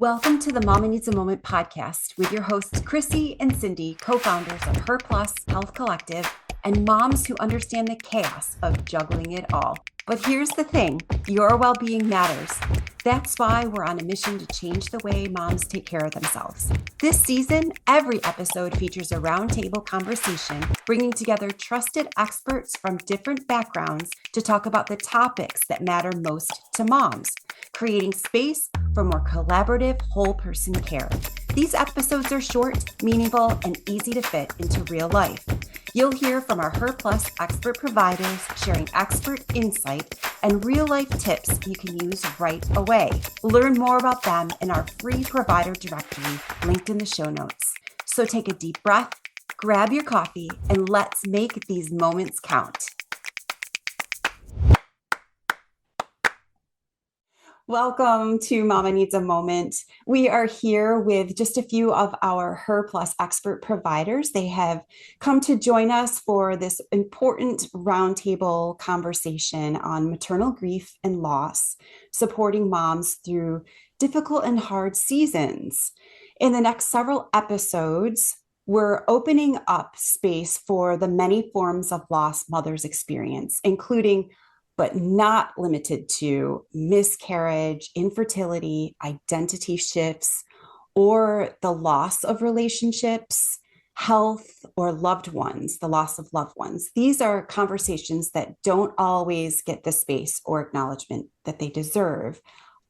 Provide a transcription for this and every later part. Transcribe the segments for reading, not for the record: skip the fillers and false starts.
Welcome to the Mama Needs a Moment podcast with your hosts, Chrissy and Cindy, co-founders of Her Plus Health Collective, and moms who understand the chaos of juggling it all. But here's the thing, your well-being matters. That's why we're on a mission to change the way moms take care of themselves. This season, every episode features a roundtable conversation, bringing together trusted experts from different backgrounds to talk about the topics that matter most to moms, creating space for more collaborative, whole person care. These episodes are short, meaningful, and easy to fit into real life. You'll hear from our Her Plus expert providers sharing expert insight and real-life tips you can use right away. Learn more about them in our free provider directory linked in the show notes. So take a deep breath, grab your coffee, and let's make these moments count. Welcome to Mama Needs a Moment. We are here with just a few of our Her Plus expert providers. They have come to join us for this important roundtable conversation on maternal grief and loss, supporting moms through difficult and hard seasons. In the next several episodes, we're opening up space for the many forms of loss mothers experience, including but not limited to miscarriage, infertility, identity shifts, or the loss of relationships, health, or loved ones, the loss of loved ones. These are conversations that don't always get the space or acknowledgement that they deserve,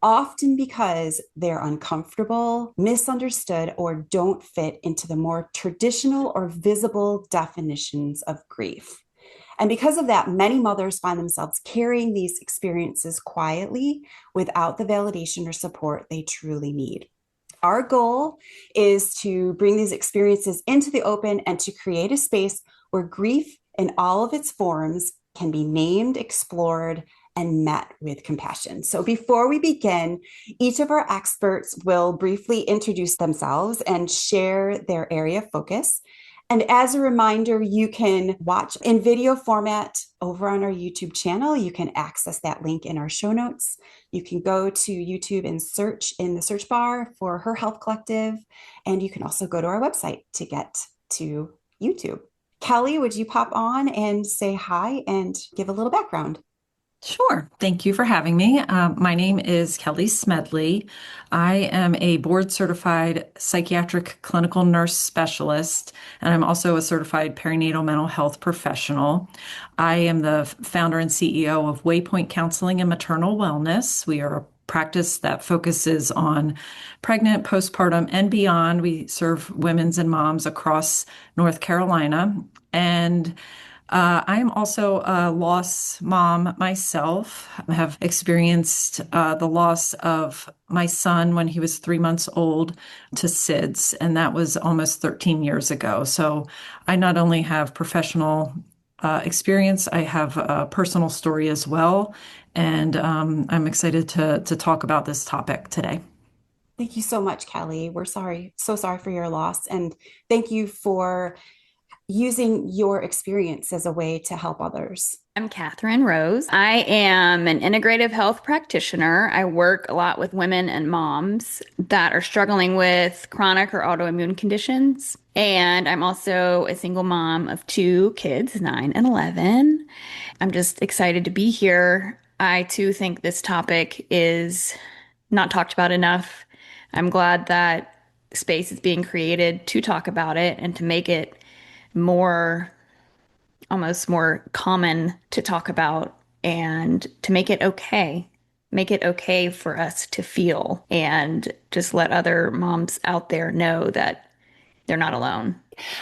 often because they're uncomfortable, misunderstood, or don't fit into the more traditional or visible definitions of grief. And because of that, many mothers find themselves carrying these experiences quietly without the validation or support they truly need. Our goal is to bring these experiences into the open and to create a space where grief in all of its forms can be named, explored, and met with compassion. So before we begin, each of our experts will briefly introduce themselves and share their area of focus. And as a reminder, you can watch in video format over on our YouTube channel. You can access that link in our show notes. You can go to YouTube and search in the search bar for Her Health Collective. And you can also go to our website to get to YouTube. Kelly, would you pop on and say hi and give a little background? Sure. Thank you for having me. My name is Kelly Smedley. I am a board certified psychiatric clinical nurse specialist, and I'm also a certified perinatal mental health professional. I am the founder and CEO of Waypoint Counseling and Maternal Wellness. We are a practice that focuses on pregnant, postpartum, and beyond. We serve women's and moms across North Carolina. And I am also a loss mom myself. I have experienced the loss of my son when he was 3 months old to SIDS, and that was almost 13 years ago. So I not only have professional experience, I have a personal story as well, and I'm excited to talk about this topic today. Thank you so much, Kelly. We're so sorry for your loss. And thank you for using your experience as a way to help others. I'm Catherine Rose. I am an integrative health practitioner. I work a lot with women and moms that are struggling with chronic or autoimmune conditions. And I'm also a single mom of two kids, 9 and 11. I'm just excited to be here. I too think this topic is not talked about enough. I'm glad that space is being created to talk about it and to make it almost more common to talk about and to make it okay. Make it okay for us to feel and just let other moms out there know that they're not alone.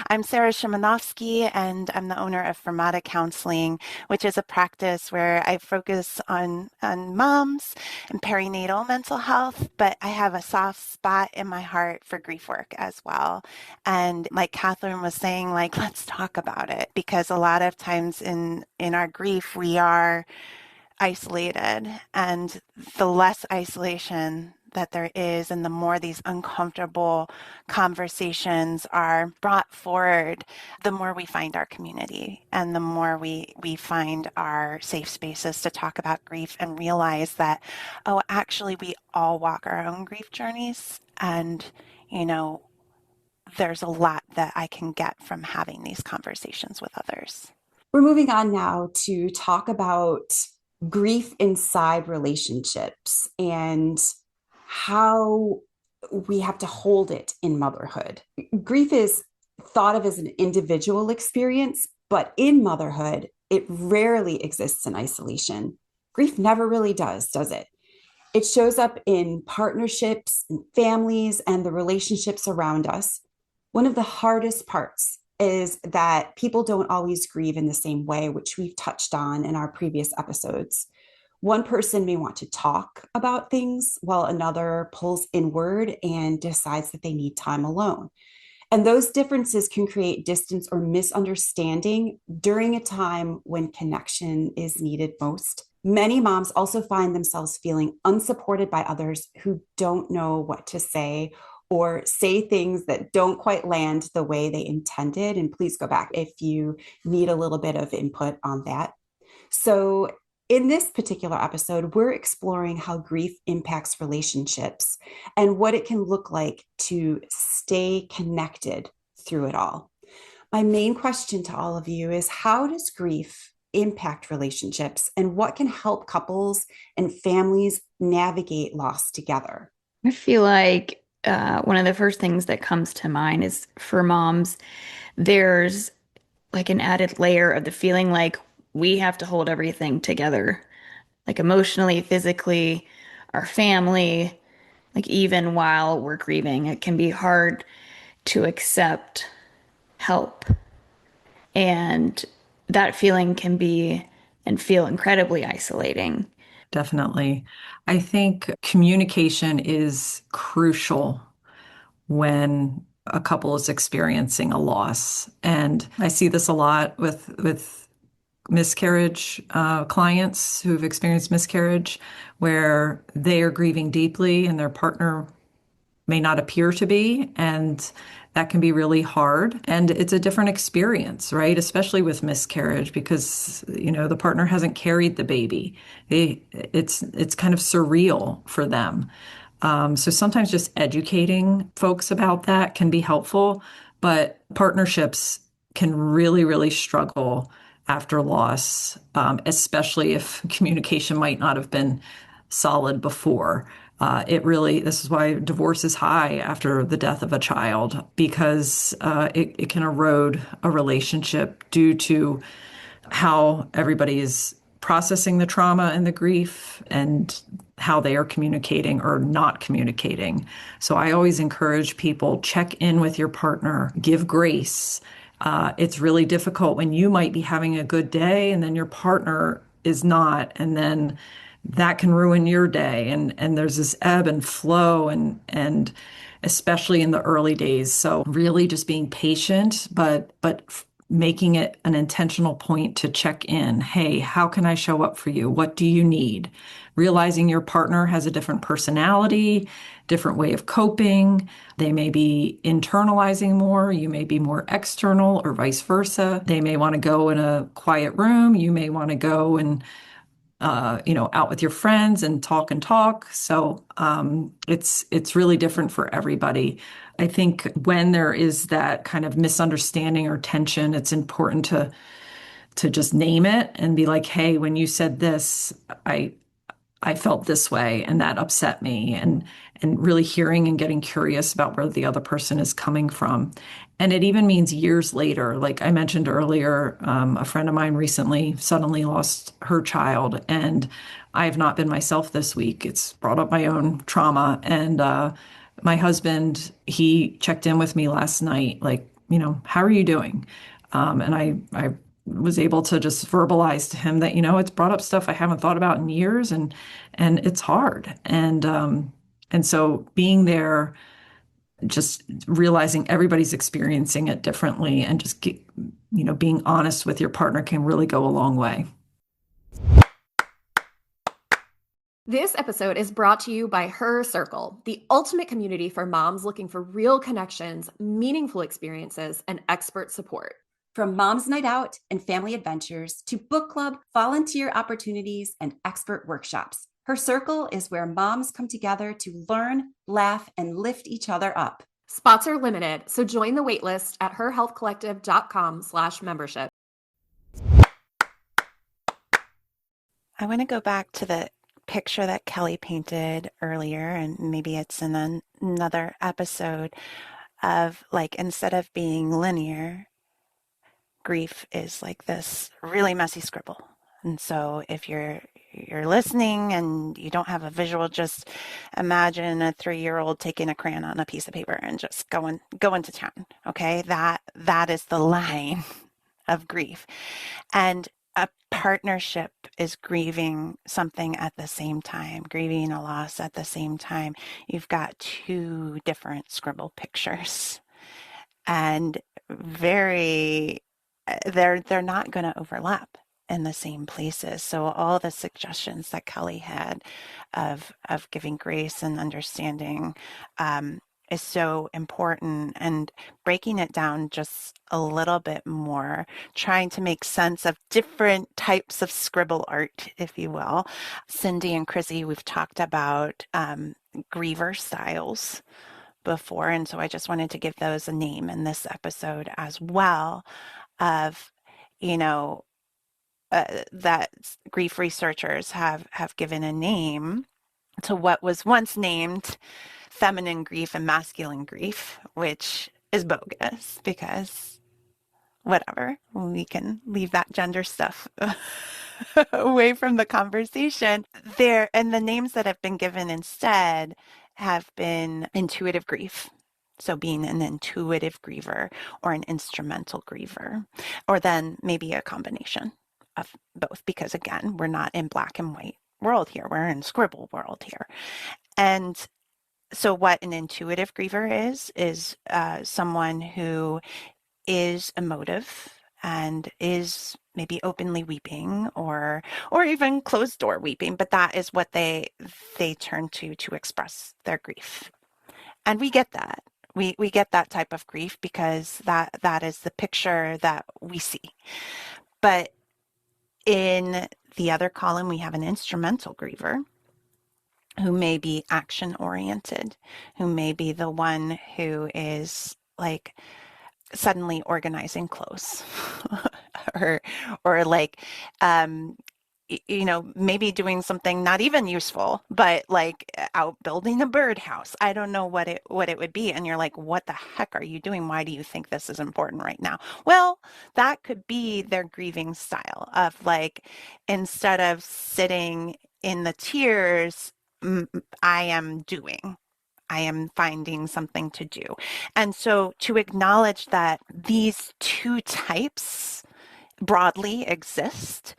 I'm Sarah Shimanovsky, and I'm the owner of Fermata Counseling, which is a practice where I focus on moms and perinatal mental health, but I have a soft spot in my heart for grief work as well. And like Catherine was saying, like, let's talk about it, because a lot of times in our grief, we are isolated, and the less isolation, that there is, and the more these uncomfortable conversations are brought forward, the more we find our community and the more we find our safe spaces to talk about grief and realize that, oh, actually, we all walk our own grief journeys. And, you know, there's a lot that I can get from having these conversations with others. We're moving on now to talk about grief inside relationships and how we have to hold it in motherhood. Grief is thought of as an individual experience, but in motherhood, it rarely exists in isolation. Grief never really does it? It shows up in partnerships and families and the relationships around us. One of the hardest parts is that people don't always grieve in the same way, which we've touched on in our previous episodes. One person may want to talk about things while another pulls inward and decides that they need time alone. And those differences can create distance or misunderstanding during a time when connection is needed most. Many moms also find themselves feeling unsupported by others who don't know what to say or say things that don't quite land the way they intended. And please go back if you need a little bit of input on that. So, in this particular episode, we're exploring how grief impacts relationships and what it can look like to stay connected through it all. My main question to all of you is, how does grief impact relationships and what can help couples and families navigate loss together? I feel like one of the first things that comes to mind is for moms, there's like an added layer of the feeling like we have to hold everything together, like emotionally, physically, our family, like even while we're grieving, it can be hard to accept help. And that feeling can be and feel incredibly isolating. Definitely. I think communication is crucial when a couple is experiencing a loss. And I see this a lot with miscarriage clients who've experienced miscarriage, where they are grieving deeply and their partner may not appear to be. And that can be really hard. And it's a different experience, right? Especially with miscarriage, because, the partner hasn't carried the baby. It's kind of surreal for them. So sometimes just educating folks about that can be helpful, but partnerships can really, really struggle after loss, especially if communication might not have been solid before. This is why divorce is high after the death of a child, because it can erode a relationship due to how everybody is processing the trauma and the grief and how they are communicating or not communicating. So I always encourage people, check in with your partner, give grace. It's really difficult when you might be having a good day and then your partner is not, and then that can ruin your day. And there's this ebb and flow and especially in the early days. So really just being patient, but making it an intentional point to check in. Hey, how can I show up for you? What do you need? Realizing your partner has a different personality, different way of coping. They may be internalizing more. You may be more external or vice versa. They may want to go in a quiet room. You may want to go and out with your friends and talk. So it's really different for everybody. I think when there is that kind of misunderstanding or tension, it's important to just name it and be like, hey, when you said this, I felt this way and that upset me, and really hearing and getting curious about where the other person is coming from. And it even means years later. Like I mentioned earlier, a friend of mine recently suddenly lost her child, and I have not been myself this week. It's brought up my own trauma. And my husband, he checked in with me last night, like, how are you doing? And I was able to just verbalize to him that, it's brought up stuff I haven't thought about in years, and it's hard. And so being there, just realizing everybody's experiencing it differently, and just being honest with your partner can really go a long way. This episode is brought to you by Her Circle, the ultimate community for moms looking for real connections, meaningful experiences, and expert support. From mom's night out and family adventures to book club, volunteer opportunities, and expert workshops, Her Circle is where moms come together to learn, laugh, and lift each other up. Spots are limited, so join the waitlist at herhealthcollective.com/membership. I want to go back to the picture that Kelly painted earlier, and maybe it's in another episode of like, instead of being linear, grief is like this really messy scribble. And so if you're listening and you don't have a visual, just imagine a 3-year-old taking a crayon on a piece of paper and just going to town. Okay, that is the line of grief. And a partnership is grieving something at the same time, grieving a loss at the same time. You've got two different scribble pictures, and they're not going to overlap in the same places. So all the suggestions that Kelly had of giving grace and understanding is so important, and breaking it down just a little bit more, trying to make sense of different types of scribble art, if you will. Cindy and Chrissy, we've talked about griever styles before, and so I just wanted to give those a name in this episode as well, of, that grief researchers have given a name to what was once named feminine grief and masculine grief, which is bogus because whatever, we can leave that gender stuff away from the conversation there. And the names that have been given instead have been intuitive grief. So being an intuitive griever or an instrumental griever, or then maybe a combination of both, because again, we're not in black and white world here. We're in scribble world here. And so what an intuitive griever is someone who is emotive and is maybe openly weeping or even closed door weeping, but that is what they turn to express their grief. And we get that. We get that type of grief because that is the picture that we see. But in the other column, we have an instrumental griever who may be action oriented, who may be the one who is like suddenly organizing clothes or like maybe doing something not even useful, but like out building a birdhouse. I don't know what it would be, and you're like, what the heck are you doing? Why do you think this is important right now? Well, that could be their grieving style of like, instead of sitting in the tears, I am finding something to do. And so to acknowledge that these two types broadly exist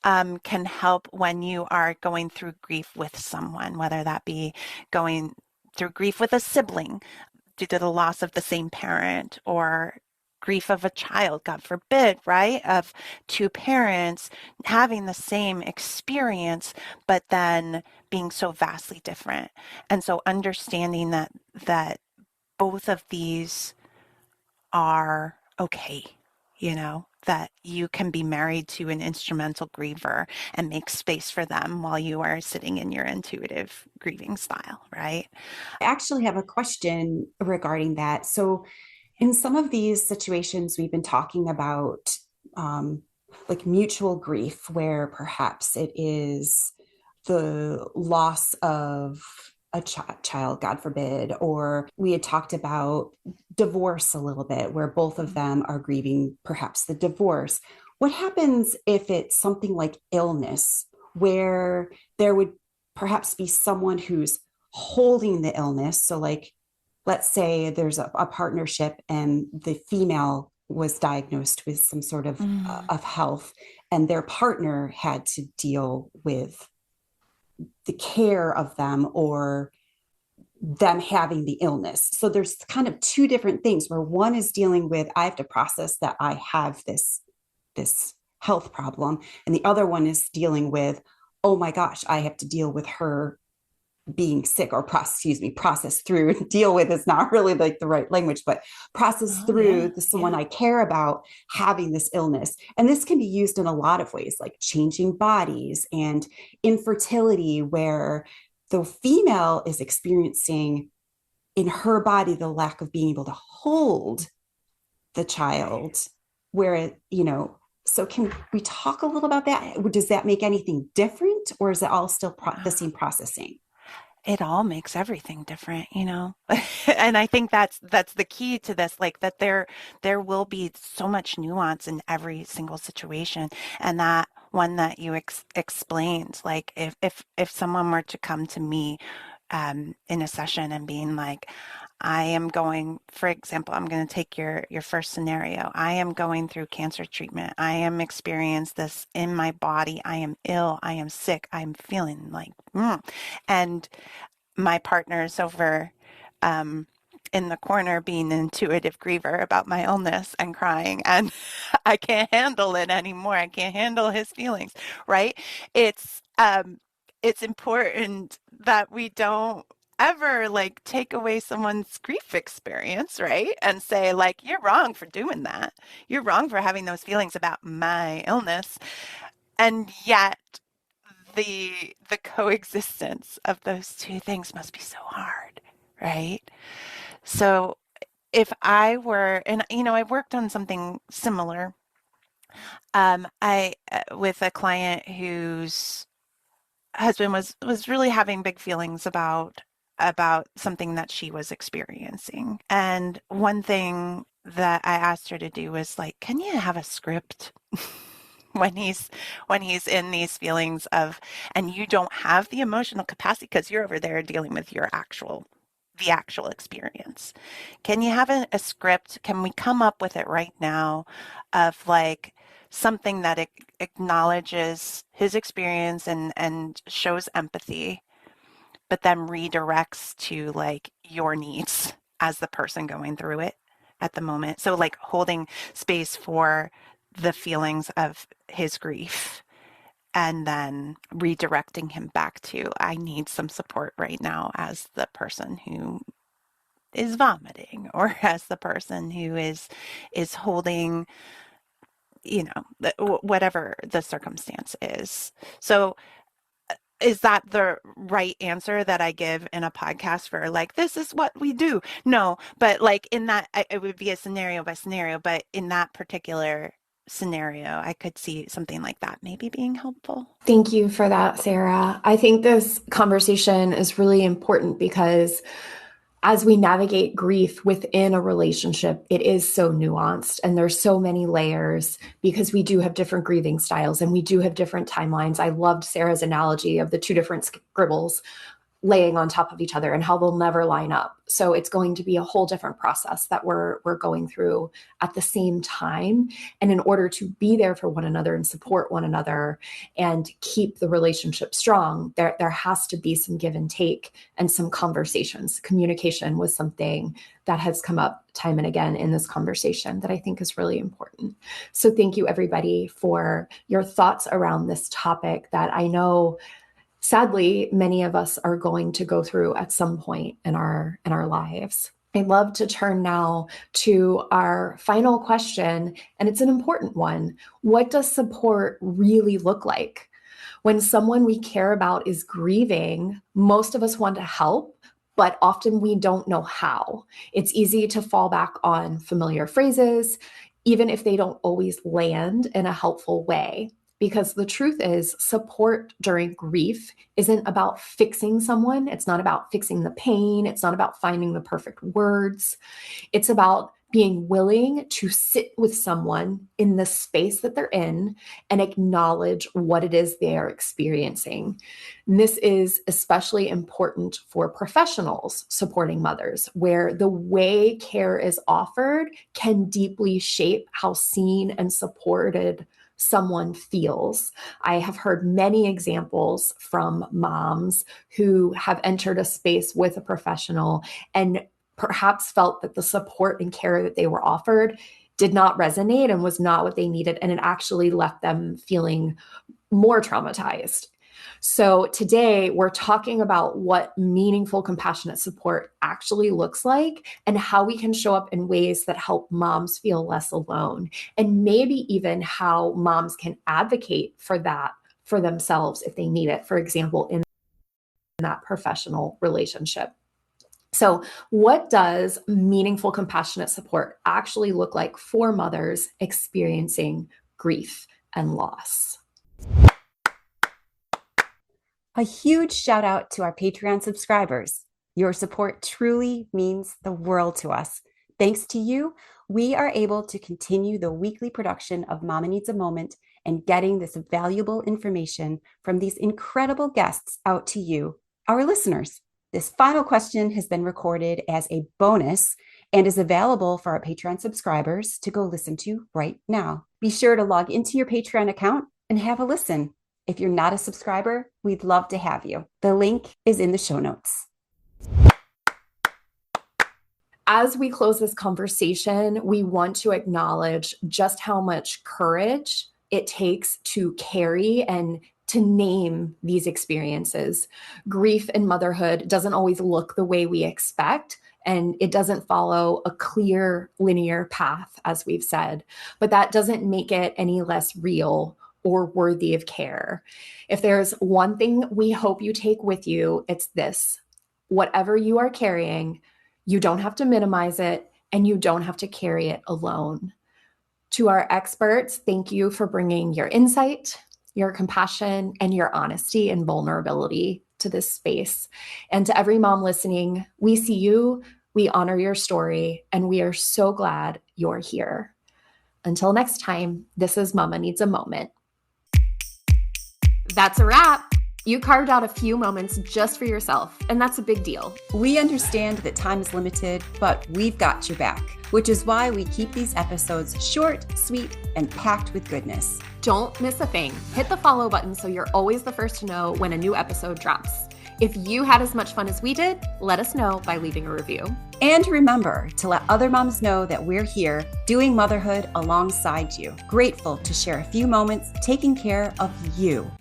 can help when you are going through grief with someone, whether that be going through grief with a sibling due to the loss of the same parent, or grief of a child, God forbid, right? Of two parents having the same experience, but then being so vastly different. And so understanding that both of these are okay, that you can be married to an instrumental griever and make space for them while you are sitting in your intuitive grieving style, right? I actually have a question regarding that. So in some of these situations, we've been talking about like mutual grief, where perhaps it is the loss of a child, God forbid, or we had talked about divorce a little bit, where both of them are grieving perhaps the divorce. What happens if it's something like illness, where there would perhaps be someone who's holding the illness? So like, let's say there's a partnership and the female was diagnosed with some sort of health, and their partner had to deal with the care of them or them having the illness. So there's kind of two different things, where one is dealing with, I have to process that I have this health problem, and the other one is dealing with, oh my gosh, I have to deal with her being sick, or process through. Deal with is not really like the right language, but process Oh, yeah. through the someone I care about having this illness. And this can be used in a lot of ways, like changing bodies and infertility, where the female is experiencing in her body the lack of being able to hold the child, where so can we talk a little about that? Does that make anything different, or is it all still the same processing? It all makes everything different, And I think that's the key to this, like that there will be so much nuance in every single situation. And that one that you explained, like if someone were to come to me in a session and being like, I am going, for example, I'm going to take your first scenario. I am going through cancer treatment. I am experiencing this in my body. I am ill. I am sick. I'm feeling like, and my partner's over in the corner being an intuitive griever about my illness and crying, and I can't handle it anymore. I can't handle his feelings, right? It's it's important that we don't ever like take away someone's grief experience, right? And say like, you're wrong for doing that. You're wrong for having those feelings about my illness. And yet the coexistence of those two things must be so hard, right? So if I were, and I worked on something similar. I with a client whose husband was really having big feelings about something that she was experiencing. And one thing that I asked her to do was like, can you have a script when he's in these feelings of, and you don't have the emotional capacity because you're over there dealing with the actual experience. Can you have a script? Can we come up with it right now of like something that acknowledges his experience and shows empathy, but then redirects to like your needs as the person going through it at the moment? So like holding space for the feelings of his grief and then redirecting him back to, I need some support right now as the person who is vomiting, or as the person who is holding, whatever the circumstance is. So is that the right answer that I give in a podcast for like, this is what we do? No, but like in that, it would be a scenario by scenario, but in that particular scenario, I could see something like that maybe being helpful. Thank you for that, Sarah. I think this conversation is really important because as we navigate grief within a relationship, it is so nuanced and there's so many layers because we do have different grieving styles and we do have different timelines. I loved Sarah's analogy of the two different scribbles laying on top of each other and how they'll never line up. So it's going to be a whole different process that we're going through at the same time. And in order to be there for one another and support one another and keep the relationship strong, there has to be some give and take and some conversations. Communication was something that has come up time and again in this conversation that I think is really important. So thank you everybody for your thoughts around this topic that I know sadly, many of us are going to go through at some point in our lives. I'd love to turn now to our final question, and it's an important one. What does support really look like? When someone we care about is grieving, most of us want to help, but often we don't know how. It's easy to fall back on familiar phrases, even if they don't always land in a helpful way. Because the truth is, support during grief isn't about fixing someone. It's not about fixing the pain. It's not about finding the perfect words. It's about being willing to sit with someone in the space that they're in and acknowledge what it is they are experiencing. And this is especially important for professionals supporting mothers, where the way care is offered can deeply shape how seen and supported someone feels. I have heard many examples from moms who have entered a space with a professional and perhaps felt that the support and care that they were offered did not resonate and was not what they needed. And it actually left them feeling more traumatized. So today we're talking about what meaningful, compassionate support actually looks like and how we can show up in ways that help moms feel less alone, and maybe even how moms can advocate for that for themselves if they need it, for example, in that professional relationship. So, what does meaningful, compassionate support actually look like for mothers experiencing grief and loss? A huge shout out to our Patreon subscribers. Your support truly means the world to us. Thanks to you, we are able to continue the weekly production of Mama Needs a Moment and getting this valuable information from these incredible guests out to you, our listeners. This final question has been recorded as a bonus and is available for our Patreon subscribers to go listen to right now. Be sure to log into your Patreon account and have a listen. If you're not a subscriber, we'd love to have you. The link is in the show notes. As we close this conversation, we want to acknowledge just how much courage it takes to carry and to name these experiences. Grief in motherhood doesn't always look the way we expect, and it doesn't follow a clear linear path, as we've said, but that doesn't make it any less real or worthy of care. If there's one thing we hope you take with you, it's this: whatever you are carrying, you don't have to minimize it and you don't have to carry it alone. To our experts, thank you for bringing your insight, your compassion, and your honesty and vulnerability to this space. And to every mom listening, we see you, we honor your story, and we are so glad you're here. Until next time, this is Mama Needs a Moment. That's a wrap. You carved out a few moments just for yourself, and that's a big deal. We understand that time is limited, but we've got your back, which is why we keep these episodes short, sweet, and packed with goodness. Don't miss a thing. Hit the follow button so you're always the first to know when a new episode drops. If you had as much fun as we did, let us know by leaving a review. And remember to let other moms know that we're here doing motherhood alongside you. Grateful to share a few moments taking care of you.